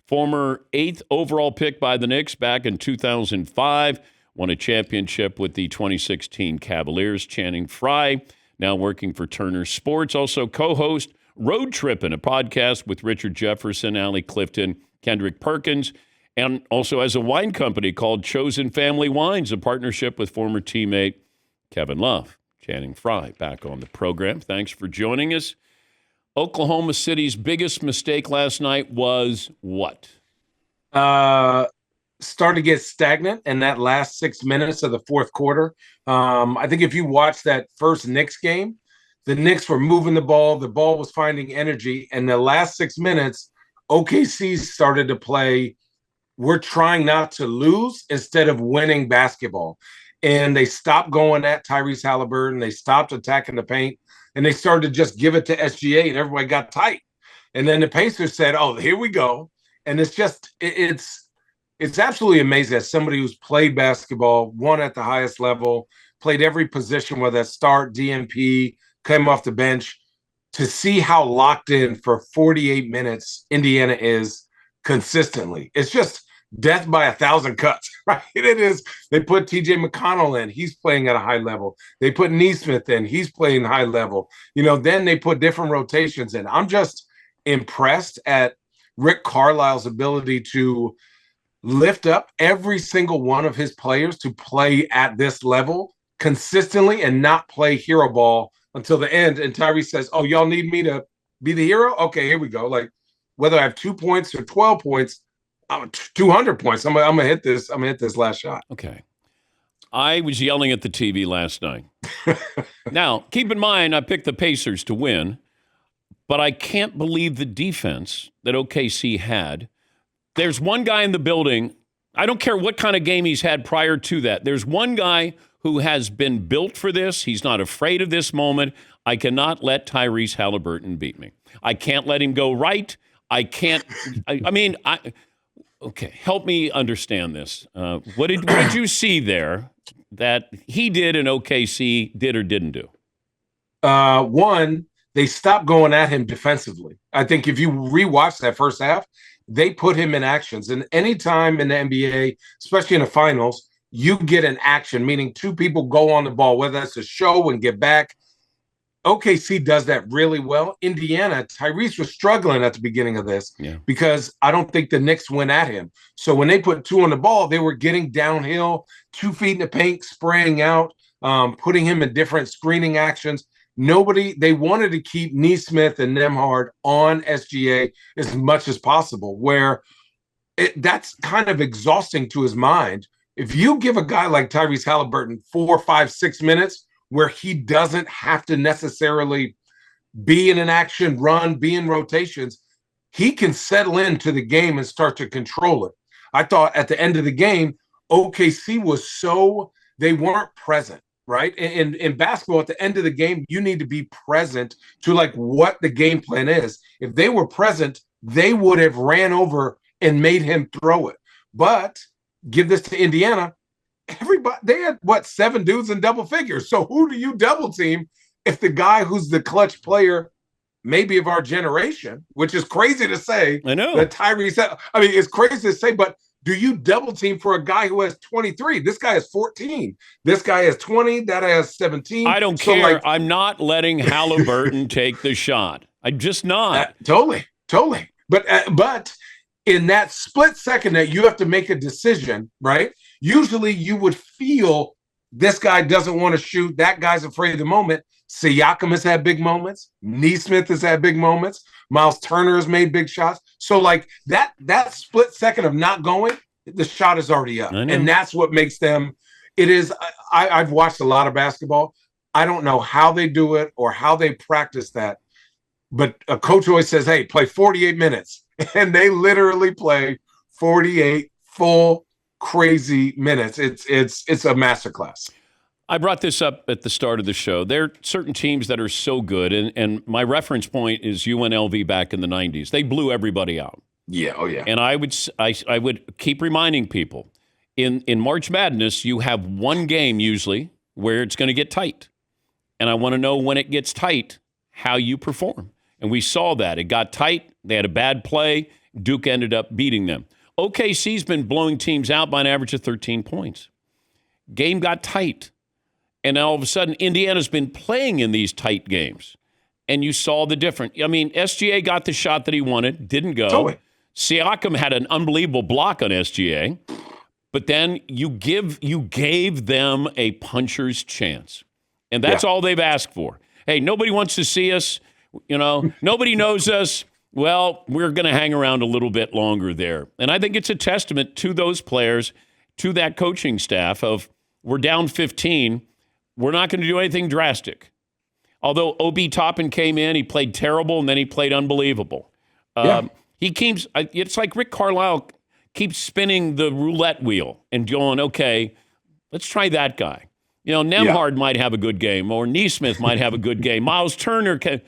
Former 8th overall pick by the Knicks back in 2005. Won a championship with the 2016 Cavaliers. Channing Frye, now working for Turner Sports. Also co-host Road Trippin', a podcast with Richard Jefferson, Allie Clifton, Kendrick Perkins, and also has a wine company called Chosen Family Wines, a partnership with former teammate Kevin Love. Channing Frye back on the program. Thanks for joining us. Oklahoma City's biggest mistake last night was what? Started to get stagnant in that last 6 minutes of the fourth quarter. I think if you watch that first Knicks game, the Knicks were moving the ball was finding energy, and the last 6 minutes, OKC started to play, we're trying not to lose instead of winning basketball. And they stopped going at Tyrese Haliburton, they stopped attacking the paint, and they started to just give it to SGA, and everybody got tight. And then the Pacers said, oh, here we go. And it's just, it's absolutely amazing as somebody who's played basketball, won at the highest level, played every position, whether that's start, DMP, came off the bench, to see how locked in for 48 minutes Indiana is consistently. It's just death by 1,000 cuts, right? It is. They put TJ McConnell in. He's playing at a high level. They put Nesmith in. He's playing high level. Then they put different rotations in. I'm just impressed at Rick Carlisle's ability to lift up every single one of his players to play at this level consistently and not play hero ball until the end. And Tyrese says, oh, y'all need me to be the hero? Okay, here we go. Like, whether I have 2 points or 12 points, 200 points. I'm gonna hit this. I'm gonna hit this last shot. Okay. I was yelling at the TV last night. Now, keep in mind, I picked the Pacers to win, but I can't believe the defense that OKC had. There's one guy in the building. I don't care what kind of game he's had prior to that. There's one guy who has been built for this. He's not afraid of this moment. I cannot let Tyrese Haliburton beat me. I can't let him go right. I can't. Okay, help me understand this. What did you see there that he did and OKC did or didn't do? One, they stopped going at him defensively. I think if you rewatch that first half, they put him in actions. And anytime in the NBA, especially in the finals, you get an action, meaning two people go on the ball, whether that's a show and get back. OKC does that really well. Indiana, Tyrese was struggling at the beginning of this because I don't think the Knicks went at him. So when they put two on the ball, they were getting downhill, 2 feet in the paint, spraying out, putting him in different screening actions. They wanted to keep Nesmith and Nembhard on SGA as much as possible, where that's kind of exhausting to his mind. If you give a guy like Tyrese Haliburton 4, 5, 6 minutes where he doesn't have to necessarily be in an action run, be in rotations, he can settle into the game and start to control it. I thought at the end of the game, OKC they weren't present, right? In basketball, at the end of the game, you need to be present to like what the game plan is. If they were present, they would have ran over and made him throw it. But give this to Indiana. Everybody, they had 7 dudes in double figures. So who do you double team if the guy who's the clutch player, maybe of our generation, which is crazy to say, I know that Tyrese, it's crazy to say, but do you double team for a guy who has 23? This guy has 14. This guy has 20. That has 17. I don't care. I'm not letting Haliburton take the shot. I'm just not. Totally. But in that split second that you have to make a decision, right? Usually you would feel this guy doesn't want to shoot. That guy's afraid of the moment. Siakam has had big moments. Nesmith has had big moments. Miles Turner has made big shots. So like that split second of not going, the shot is already up. And that's what makes them, I've watched a lot of basketball. I don't know how they do it or how they practice that. But a coach always says, hey, play 48 minutes. And they literally play 48 full crazy minutes. It's a masterclass. I brought this up at the start of the show. There are certain teams that are so good, and my reference point is UNLV back in the 90s. They blew everybody out. Yeah, oh yeah. And I would keep reminding people, in March Madness, you have one game usually where it's going to get tight. And I want to know when it gets tight, how you perform. And we saw that. It got tight. They had a bad play. Duke ended up beating them. OKC's been blowing teams out by an average of 13 points. Game got tight. And all of a sudden, Indiana's been playing in these tight games. And you saw the difference. I mean, SGA got the shot that he wanted, didn't go. Totally. Siakam had an unbelievable block on SGA. But then you gave them a puncher's chance. And that's all they've asked for. Hey, nobody wants to see us. Nobody knows us. Well, we're going to hang around a little bit longer there. And I think it's a testament to those players, to that coaching staff of we're down 15. We're not going to do anything drastic. Although Obi Toppin came in, he played terrible, and then he played unbelievable. It's like Rick Carlisle keeps spinning the roulette wheel and going, okay, let's try that guy. Nembhard might have a good game, or Nesmith might have a good game. Miles Turner can.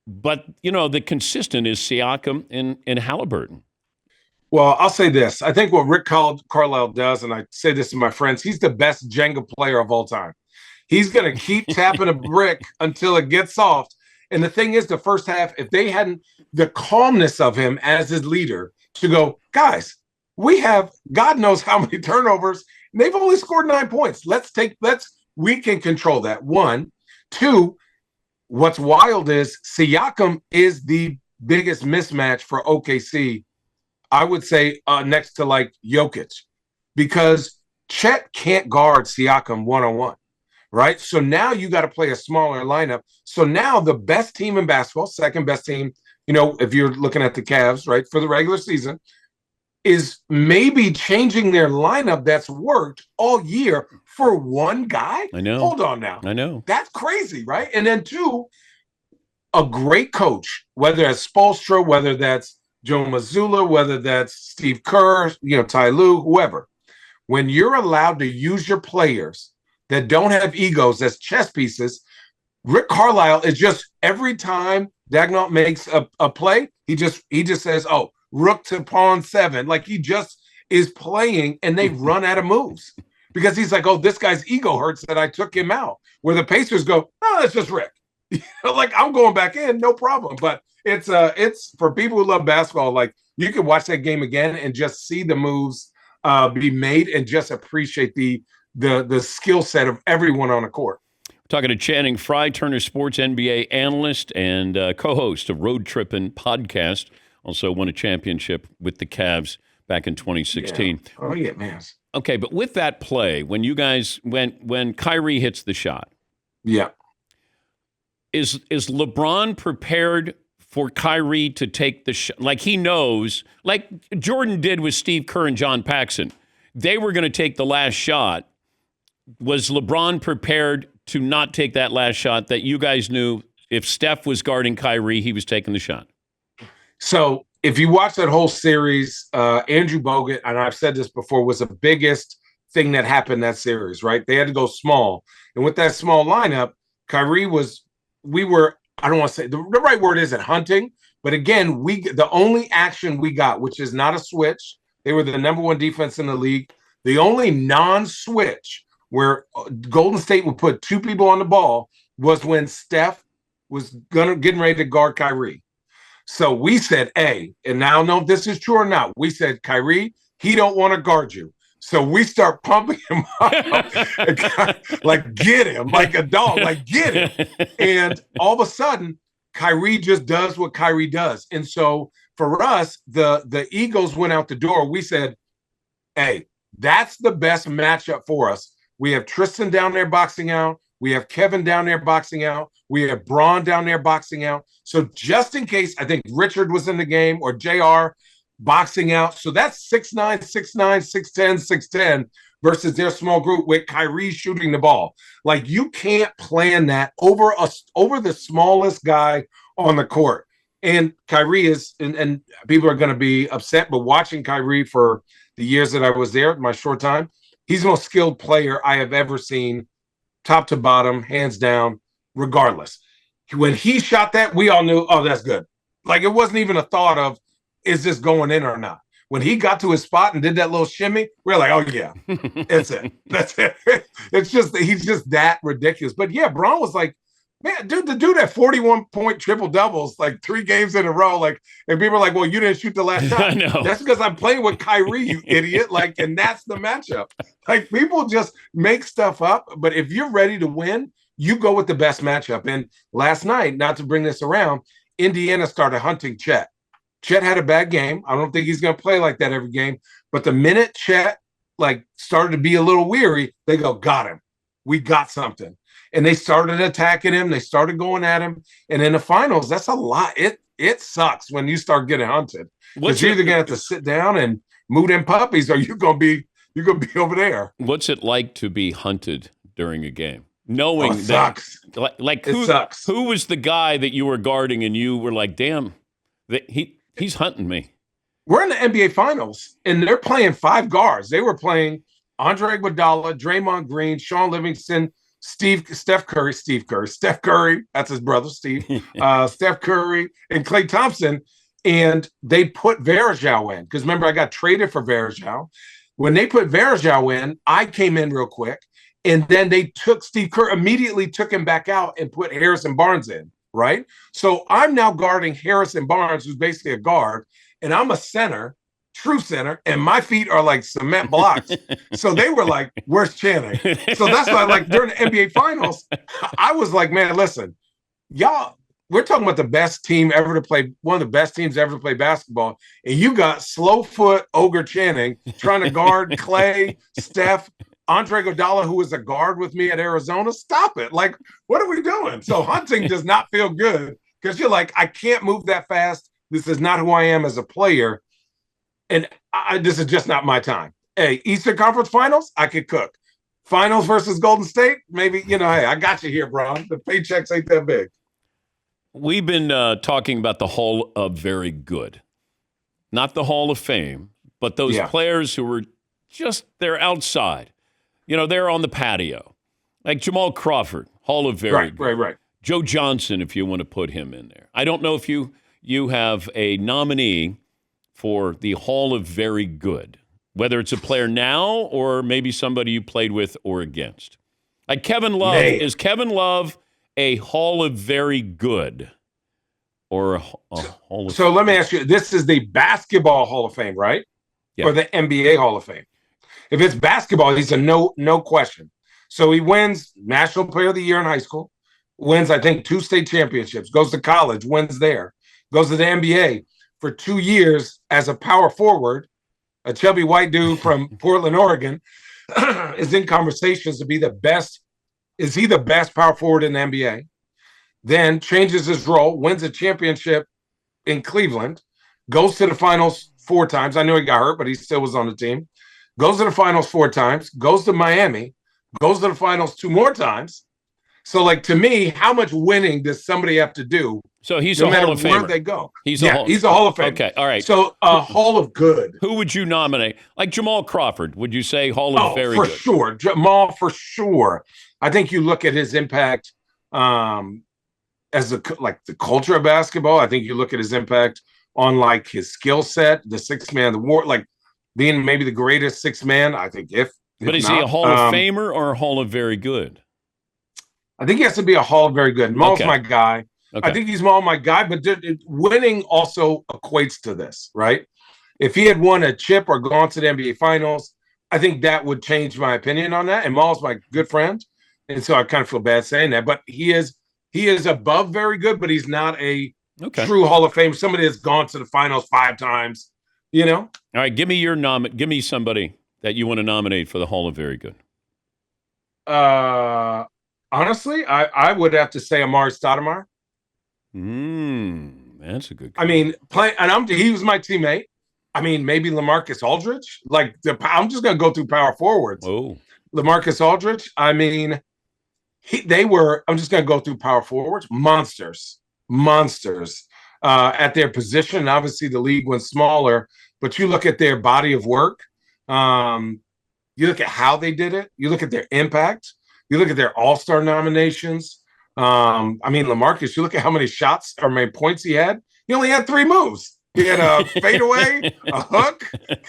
But, the consistent is Siakam and Haliburton. Well, I'll say this. I think what Rick Carlisle does, and I say this to my friends, he's the best Jenga player of all time. He's going to keep tapping a brick until it gets soft. And the thing is, the first half, if they hadn't the calmness of him as his leader to go, guys, we have God knows how many turnovers. And they've only scored 9 points. We can control that. 1, 2, what's wild is Siakam is the biggest mismatch for OKC, I would say, next to like Jokic, because Chet can't guard Siakam one-on-one, right? So now you got to play a smaller lineup. So now the best team in basketball, second best team, if you're looking at the Cavs, right, for the regular season, is maybe changing their lineup that's worked all year for one guy. I know. Hold on now. I know. That's crazy, right? And then 2, a great coach, whether that's Spoelstra, whether that's Joe Mazzulla, whether that's Steve Kerr, Ty Lue, whoever. When you're allowed to use your players that don't have egos as chess pieces, Rick Carlisle is just every time Dagnall makes a play, he just says, oh, rook to pawn 7. Like he just is playing and they run out of moves because he's like, oh, this guy's ego hurts that I took him out. Where the Pacers go, oh, that's just Rick. Like I'm going back in, no problem. But it's for people who love basketball, like you can watch that game again and just see the moves be made and just appreciate the skill set of everyone on the court. Talking to Channing Frye, Turner Sports NBA analyst and co-host of Road Trippin' podcast. Also won a championship with the Cavs back in 2016. Yeah. Oh, yeah, man. Okay, but with that play, when Kyrie hits the shot, is LeBron prepared for Kyrie to take the shot? Like he knows, like Jordan did with Steve Kerr and John Paxson. They were going to take the last shot. Was LeBron prepared to not take that last shot that you guys knew if Steph was guarding Kyrie, he was taking the shot? So if you watch that whole series, Andrew Bogut, and I've said this before, was the biggest thing that happened that series, right? They had to go small. And with that small lineup, Kyrie I don't want to say, the right word isn't hunting, but again, the only action we got, which is not a switch, they were the number 1 defense in the league. The only non-switch where Golden State would put 2 people on the ball was when Steph was getting ready to guard Kyrie. So we said, and now I don't know if this is true or not. We said, Kyrie, he don't want to guard you. So we start pumping him up, like get him, like a dog, like get him. And all of a sudden, Kyrie just does what Kyrie does. And so for us, the egos went out the door. We said, hey, that's the best matchup for us. We have Tristan down there boxing out. We have Kevin down there boxing out. We have Braun down there boxing out. So just in case, I think Richard was in the game or JR boxing out. So that's 6'9", 6'9", 6'10", 6'10 versus their small group with Kyrie shooting the ball. Like you can't plan that over the smallest guy on the court. And Kyrie is, and people are going to be upset, but watching Kyrie for the years that I was there, my short time, he's the most skilled player I have ever seen, top to bottom, hands down, regardless. When he shot that, we all knew, oh, that's good. Like it wasn't even a thought of, is this going in or not? When he got to his spot and did that little shimmy, we're like, oh yeah, it's it. That's it. It's just, he's just that ridiculous. But yeah, Braun was like, Man, dude, the dude had 41-point triple doubles like 3 games in a row. Like, and people are like, well, you didn't shoot the last shot. I know. That's because I'm playing with Kyrie, you idiot. Like, and that's the matchup. Like, people just make stuff up. But if you're ready to win, you go with the best matchup. And last night, not to bring this around, Indiana started hunting Chet. Chet had a bad game. I don't think he's going to play like that every game. But the minute Chet like started to be a little weary, they go, got him. We got something. And they started attacking him. They started going at him. And in the finals, that's a lot. It sucks when you start getting hunted. Because you're either gonna have to sit down and move them puppies, or you're gonna be over there. What's it like to be hunted during a game? Knowing it sucks. Like it sucks. Who was the guy that you were guarding and you were like, damn, he's hunting me. We're in the NBA finals and they're playing 5 guards. They were playing Andre Iguodala, Draymond Green, Sean Livingston, Steph Curry, that's his brother, Steve, Steph Curry, and Klay Thompson. And they put Varejao in because remember, I got traded for Varejao. When they put Varejao in, I came in real quick. And then they took Steve Kerr, immediately took him back out and put Harrison Barnes in, right? So I'm now guarding Harrison Barnes, who's basically a guard, and I'm a center, true center, and my feet are like cement blocks. So they were like, where's Channing? So that's why, like, during the NBA Finals, I was like, man, listen, y'all, we're talking about the best team ever to play, one of the best teams ever to play basketball, and you got slow foot Ogre Channing trying to guard Klay, Steph, Andre Iguodala, who was a guard with me at Arizona. Stop it. Like, what are we doing? So hunting does not feel good because you're like, I can't move that fast. This is not who I am as a player. And this is just not my time. Hey, Eastern Conference Finals, I could cook. Finals versus Golden State, maybe, hey, I got you here, bro. The paychecks ain't that big. We've been talking about the Hall of Very Good. Not the Hall of Fame, but those players who were just, they're outside. They're on the patio. Like Jamal Crawford, Hall of Very Good. Right. Joe Johnson, if you want to put him in there. I don't know if you have a nominee for the Hall of Very Good, whether it's a player now or maybe somebody you played with or against. Like Kevin Love. Is Kevin Love a Hall of Very Good or a Hall of So let me ask you, this is the Basketball Hall of Fame, right? Yeah. Or the NBA Hall of Fame? If it's basketball, he's a no question. So he wins National Player of the Year in high school, wins, I think, 2 state championships, goes to college, wins there, goes to the NBA for 2 years as a power forward, a chubby white dude from Portland, Oregon, is in conversations to be the best. Is he the best power forward in the NBA? Then changes his role, wins a championship in Cleveland, goes to the finals 4 times. I know he got hurt, but he still was on the team. Goes to the finals 4 times, goes to Miami, goes to the finals 2 more times. So, like, to me, how much winning does somebody have to do? So he's a Hall of Famer. Where they go. He's a Hall of Famer. Okay, all right. So a Hall of Good. Who would you nominate? Like Jamal Crawford, would you say Hall of Very Good? For sure. Jamal, for sure. I think you look at his impact as the culture of basketball. I think you look at his impact on like his skill set, the 6-man, the war, like being maybe the greatest 6-man. I think But is he a Hall of Famer or a Hall of Very Good? I think he has to be a Hall of Very Good. Maul's my guy. Okay. I think he's Maul my guy, but winning also equates to this, right? If he had won a chip or gone to the NBA Finals, I think that would change my opinion on that. And Maul's my good friend, and so I kind of feel bad saying that. But he is above very good, but he's not a true Hall of Fame. Somebody that's gone to the finals 5 times, All right, give me give me somebody that you want to nominate for the Hall of Very Good. Honestly, I would have to say Amari Stoudemire. That's a good. I mean, he was my teammate. I mean, maybe LaMarcus Aldridge. Like I'm just gonna go through power forwards. Oh, LaMarcus Aldridge. I mean, they were. I'm just gonna go through power forwards. Monsters at their position. Obviously, the league went smaller, but you look at their body of work. You look at how they did it. You look at their impact. You look at their All-Star nominations. I mean, LaMarcus, you look at how many shots or many points he had. He only had 3 moves. He had a fadeaway, a hook,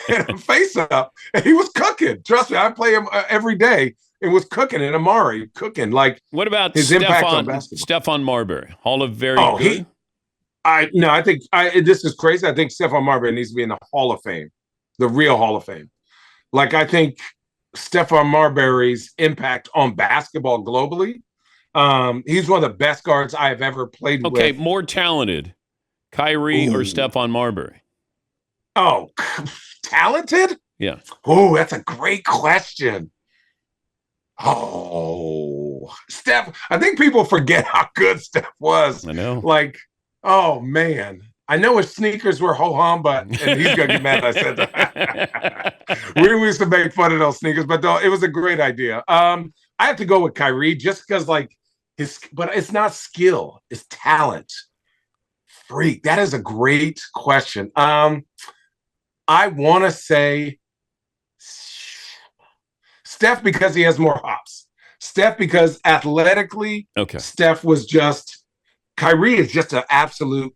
and a face-up. And he was cooking. Trust me, I play him every day. It was cooking, and Amari cooking. Like, What about his impact on basketball. Stephon Marbury? Hall of Very Oh, good? I think this is crazy. I think Stephon Marbury needs to be in the Hall of Fame, the real Hall of Fame. Like, I think Stephon Marbury's impact on basketball globally, he's one of the best guards I have ever played with. Okay, more talented, Kyrie or Stephon Marbury? Oh, talented? Yeah. Oh, that's a great question. Oh, Steph. I think people forget how good Steph was. I know. Like, oh, man. I know his sneakers were ho-hum, and he's going to get mad I said that. We used to make fun of those sneakers, but it was a great idea. I have to go with Kyrie just because, like, but it's not skill, it's talent. Freak. That is a great question. I want to say Steph because he has more hops. Steph because athletically, Steph was just – Kyrie is just an absolute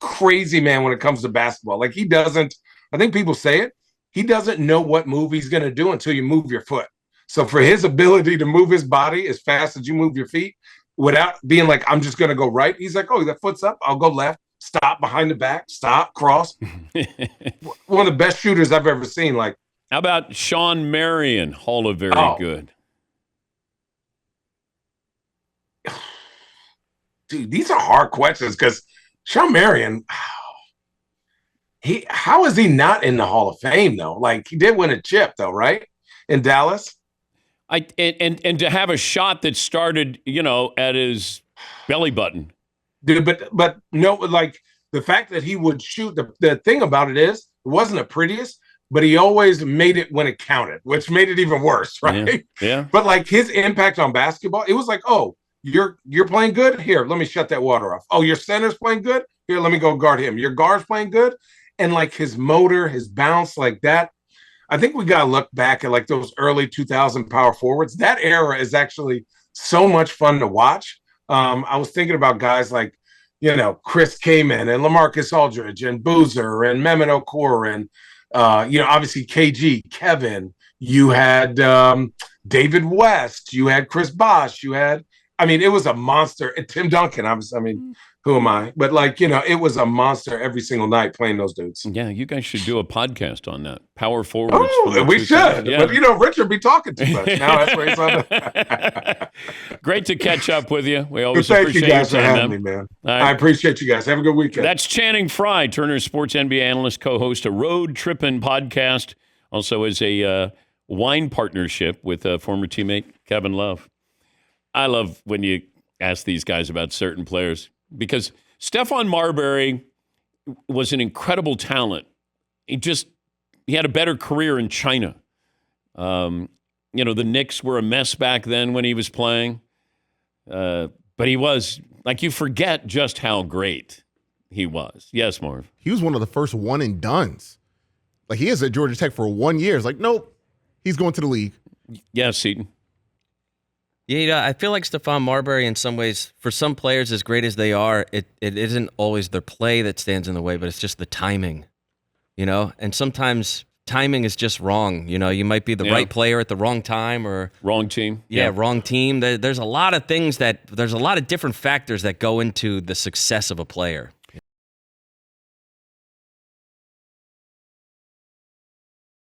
crazy man when it comes to basketball. Like, he doesn't – I think people say it. He doesn't know what move he's going to do until you move your foot. So for his ability to move his body as fast as you move your feet without being like, I'm just going to go right, he's like, oh, that foot's up, I'll go left, stop behind the back, stop, cross. One of the best shooters I've ever seen. Like, how about Sean Marion, Hall of Very Good? Dude, these are hard questions because Sean Marion, how is he not in the Hall of Fame though? Like, he did win a chip though, right? In Dallas. And to have a shot that started, at his belly button. Dude, but no, like, the fact that he would shoot, the thing about it is, it wasn't the prettiest, but he always made it when it counted, which made it even worse, right? Yeah. But like, his impact on basketball, it was like, oh, you're playing good? Here, let me shut that water off. Oh, your center's playing good? Here, let me go guard him. Your guard's playing good? And like, his motor, his bounce, like that. I think we got to look back at like those early 2000 power forwards. That era is actually so much fun to watch. I was thinking about guys like, Chris Kaman and LaMarcus Aldridge and Boozer and Mehmet Okur and, obviously KG, Kevin. You had David West. You had Chris Bosh. It was a monster. And Tim Duncan, who am I? But it was a monster every single night playing those dudes. Yeah, you guys should do a podcast on that. Power forwards. Oh, we should. Yeah. But Richard be talking too much. Now that's where he's on. Great to catch up with you. We always thank appreciate you guys your for time, having me, man. I appreciate you guys. Have a good weekend. That's Channing Frye, Turner Sports NBA analyst, co-host a Road Trippin' podcast, also as a wine partnership with former teammate Kevin Love. I love when you ask these guys about certain players because Stephon Marbury was an incredible talent. He had a better career in China. The Knicks were a mess back then when he was playing. But he was, like, you forget just how great he was. Yes, Marv. He was one of the first one and dones. Like, he is at Georgia Tech for 1 year. It's like, nope, he's going to the league. Yes, Seton. Yeah, I feel like Stephon Marbury in some ways, for some players as great as they are, it isn't always their play that stands in the way, but it's just the timing, And sometimes timing is just wrong. You might be the right player at the wrong time or wrong team. Yeah, wrong team. There's a lot of things there's a lot of different factors that go into the success of a player.